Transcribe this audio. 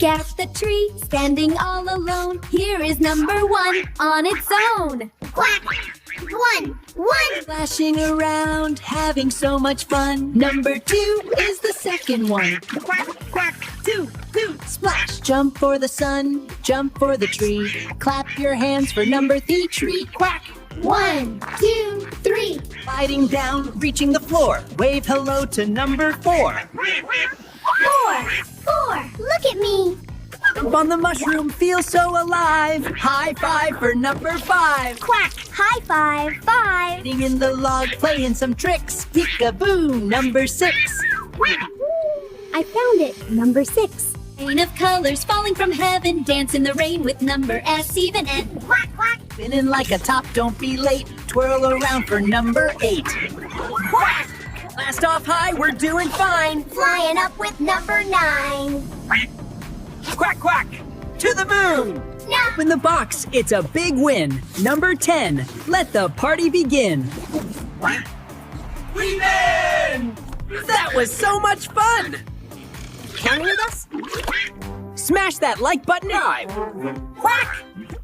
at the tree, standing all alone. Here is number 1 on its own. Quack! 1, 1! Splashing around, having so much fun. Number 2 is the second one. Quack, quack! 2, 2, splash. Jump for the sun, jump for the tree. Clap your hands for number 3 tree. Quack! 1, 2, 3. Sliding down, reaching the floor. Wave hello to number 4. 4, 4! Look at me! Jump on the mushroom, feel so alive. High five for number 5. Quack! High five! 5! Sitting in the log, playing some tricks. Peek-a-boo, number 6. I found it! Number 6. Rain of colors falling from heaven. Dance in the rain with number S, even N. Quack, quack! Spinning like a top, don't be late. Twirl around for number 8. Quack! Blast off high, we're doing fine. Flying up with number 9. Quack, quack, to the moon. No! In the box, it's a big win. Number 10, let the party begin. We win! That was so much fun. Counting with us? Smash that like button. 5. Quack!